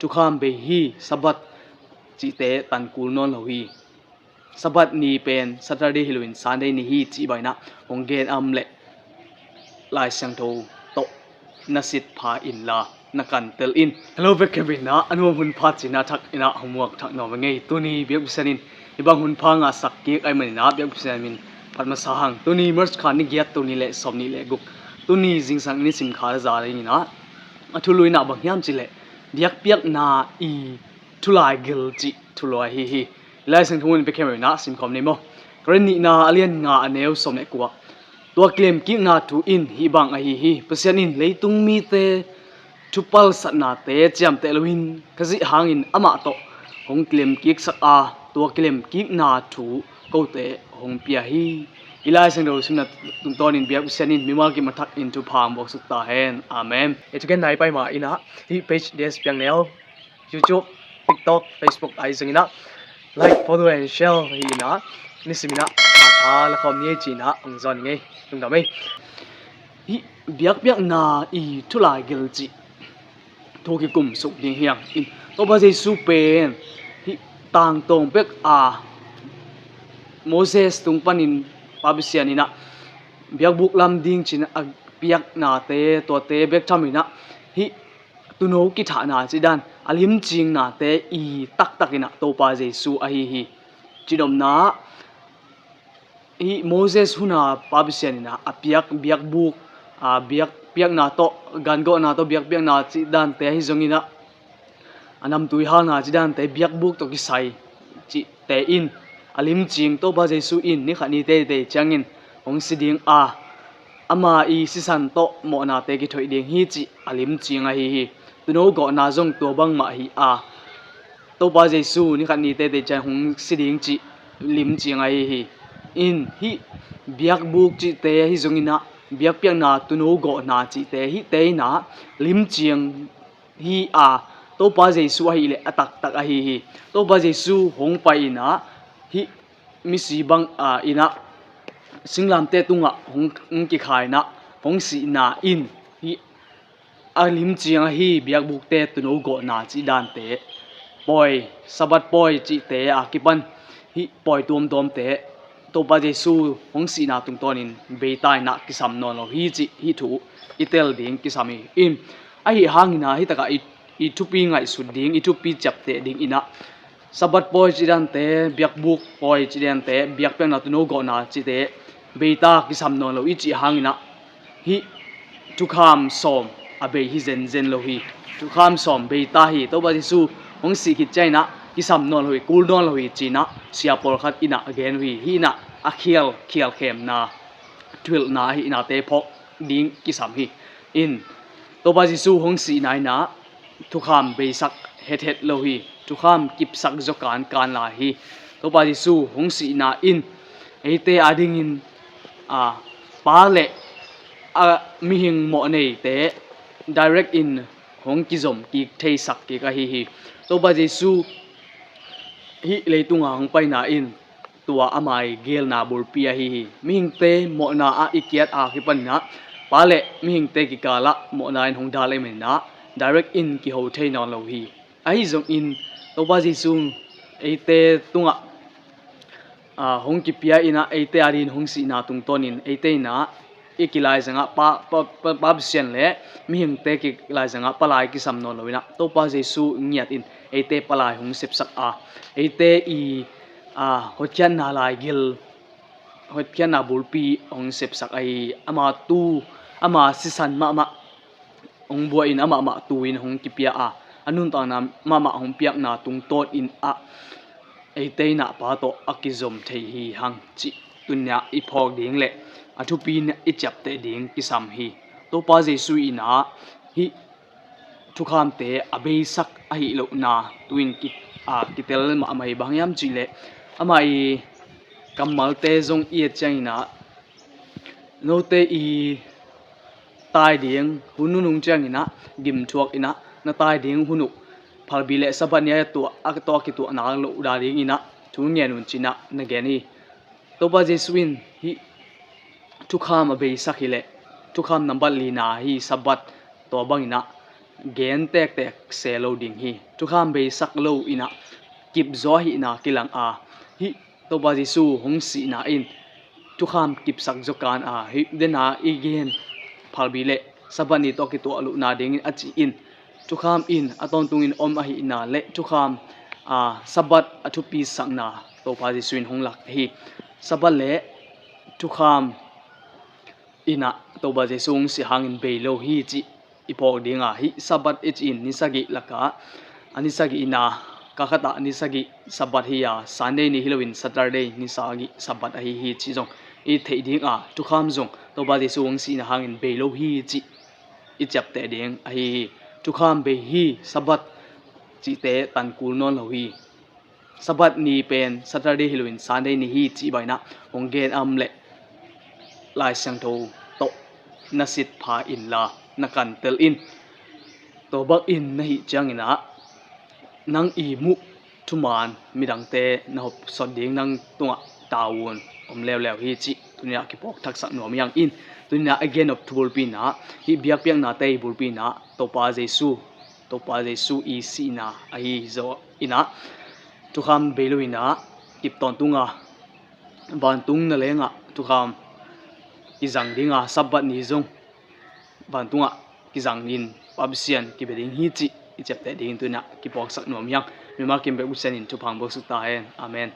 ทุกคำเบฮีสับัดจีเตตันกูนอนเราฮีสับัดนี้เป็นสัตว์ได้ฮิโลวินซันได้นี่ฮีจีใบนะองเกนอัมเละลายเสียงโทโตนัสิทพาอินลานักันเตลอินฮัลโหลเวกเควินนะอันว่าหุ่นพาจินะทักอินะหมวกทักนอมไงตัวนี้เบียกพิเศษนินอีบางหุ่นพางาสักเกียไอมันนะเบียกพิเศษมินพัดมาสาหังตัวนี้เมื่อขานี่เกียตัวนี้แหละสมนี้แหละกุกตัวนี้จิงสังนี่สิมขาจะอะไรนี่นะทุลุยนะบางยามจิเละเดียกเปียกนาอีทุลายกิลจิทุลายฮีไล่สังทุนไปแค่ไหนนะสิมคอมนี่มั้งกรณีนาเลียนงาเนวสมเนี่ยกัวตัวเกลมกินาทูอินฮีบังไอฮีเปอร์เซ็นต์อินเลยตุงมีเตทุพัลสัตนาเตจามเตลวินกสิหางอินอามาโตหงเกลมกิกสักตัวเกลมกินาทูกูเตหงเปียฮีอีไลสังเราสิมนะตุงตอนอินเบียกเซนินมิมากิมาทักอินทุพามบอกสุดตาเฮนอาเมนเอจุกันไหนไปมาอินะที่เพจเดสเปียงแนว YouTube TikTok Facebook ไอซังอินะ like follow and share ฮีนะนี่สิมินะอาละคอมนี้จีนะองจอนไงตุงตาไม่ฮีเบียกนาอีทุลายกิลจิทุกิกุมสุกดิงเฮียงอินตัวบาเจซูเป็นฮีต่างตรงเบกโมเสสตุงปันินปาบิเซียนินะเบียกบุกลำดิ่งจีนะเบียกนาเตตัวเตเบกทำมินะฮีตุโนกิฐานาจีดันอลิมจิงนาเตอีตักอินะตัวปาเจซูอะฮีจีดมนาฮีโมเสสหุนาปาบิเซียนินะเบียกบุกเบียกนาโตกันโกนาโตเบียกนาจีดันเตฮิจงอินะอันนำตุยหานาจีดันเตเบียกบุกตัวกิไซจีเตอินอลิมจิงโตบาเจซูอินนี่ขันนี้เตจังอินองสิดิงอามาอีสิสันโตโมนาเตกิถอยดิงฮีจิอลิมจิงฮีตุโนโกนาจงตัวบังมาฮีโตบาเจซูนี่ขันนี้เตจังองสิดิงจิลิมจิงฮีอินฮีเบียกบุกจิเตฮิจงอินะเบียกเปียงนาตุโนโกนาจิเตฮิเตนาลิมจิงฮีโตบาเจซูฮีเลอตักฮีโตบาเจซูหงไปนะฮีมิสีบังอินะสิงลามเตตุงหงกิขายนะหงสีนาอินฮีอาลิมจียงฮีเบียกบุกเตตุโนโกนาจีดานเตปอยสะบัดปอยจิเตกิปันฮีปอยตวมเตโตปาเจซูหงสีนาตุงตอนินเบตายนะกิสามนอนฮีจิฮีถูอิเตลดิงกิสามีอินไอฮีหางนะฮีตะกะอีทุปีไงสุดดิงอีทุปีจับเตดิงอินะสะบัดปอยจีดันเตเบียกบุกปอยจีดันเตเบียกเป็นนาตุโนโกนาจิเตเบตากิสามนอนเราอีจีหางนะฮีทุกคำสอมอาเบฮีเซนโลฮีทุกคำสอมเบตาฮีตัวบาติสูหงสีกิจใจนะกิสามนอนเราฮีกูลนอนเราฮีจีนะเสียปอลขัดอินะอเกนฮีนะอาเคียลเข้มนะทวิลนะฮีนะเตพกดิ้งกิสามฮีอินตัวบาติสูหงสีนายนะทุกคำเบสักเฮ็ดโลฮีทุกคำกิบสักจการลาฮีตัวบาติสูหงสีนาอินไอเตอดิ่งอินปาเละมีหิงโมเนเต direct in หงกิจมกิเทสักกิกะฮีตัวบาเจซูฮีเลยตุงหงไปนาอินตัวอามายเกลนาบุรปียฮีมีหิงเตโมนาอิเกียตกิปันนะปาเละมีหิงเตกิกาละโมนาอินหงดาเลเมนะ direct in กิโฮเทนอนโลฮีไอจงอินตัวบาเจซูไอเตตุงหงกิปียอินะไอเตอารินหงสีนาตุงตอนินไอเตนะอีกิลายสังปาบิเซียนเล่มีหิงเตกิลายสังปลายกิสามนอนเลยนะตัวปาเจซูเงียดอินไอเตปลายหงเสพสักไอเตฮดเขียนนาลายกิลฮดเขียนนาบุลปีหงเสพสักไออามาตูอามาสิสันมาหงบัวอินอามาตูอินหงกิปียอันนู้นตอนนั้นมาหงเปียกนาตุงโตดอินไอเตน่ะปาโตอักิจมเทฮีหังจิตุนยาอีพอกดิ่งเละอทุปีเนี่ยอีจับเตดิ่งกิสามฮีตัวปาเจสุยนะฮีทุกคำเตอเบสักอหิโลนาตุนกิเตลมาไม่บางยามจิเละไม่กำมัลเตจงเอียจังนะโนเตอีตายดิ่งหุนุนุงจังนะกิมทวกอินะนาตายดิ่งหุนุพาบิเลสบันเนี่ยตัวกิตัวนาโลดาดิ่งอินะทุนเนี่ยนุนจินะนเกนี่ตัวปาเจสุนฮีทุกคำอเบสักฮิเลทุกคำนับลีนาฮีสบัดตัวบังอินะ gen tek tek se lo ding hi tu kham be sak lo ina kip zo hi na kilang a hi to ba jisu hong si na in tu kham kip sak zo kan a hi dena igen phalbi le sabani to ki to alu na ding a chi in tu kham in aton tung in om a hi na le tu kham sabat athu pi sang na to ba jisu in hong lak hi sabat le tu kham ina to ba jisu si hangin be lo hi chi ipok dinga hi sabat ich in nisagi laka anisagi ina kakata anisagi sabat hi ya sunday ni halloween saturday ni sagi sabat hi hi chi jong i thei dinga tu kham jong to ba de suang si na hangin be lo hi chi i chap te ding hi tu kham be hi sabat chi te tan kul non lo hi sabat ni pen saturday halloween sunday ni hi chi baina onggen am le lai sang tho to nasit pha in la nakan tel in to bak in na hi changina nang i mu thuman midang te na hop sod ding nang tunga tawon lew lew hi chi tunia ki pok thak sak nom yang in tunia again of thubul pi na hi biak piang na te bul pi na to pa jesu i si na ai zo ina tu kham beluina kip ton tunga ban tung na lenga tu kham izang dinga sabat ni zong ban tunga kizang in pabsian ki beding hi chi i chapte ding tu na ki pok sak nom yang mi ma kim be usen in tu phang bo su ta hen amen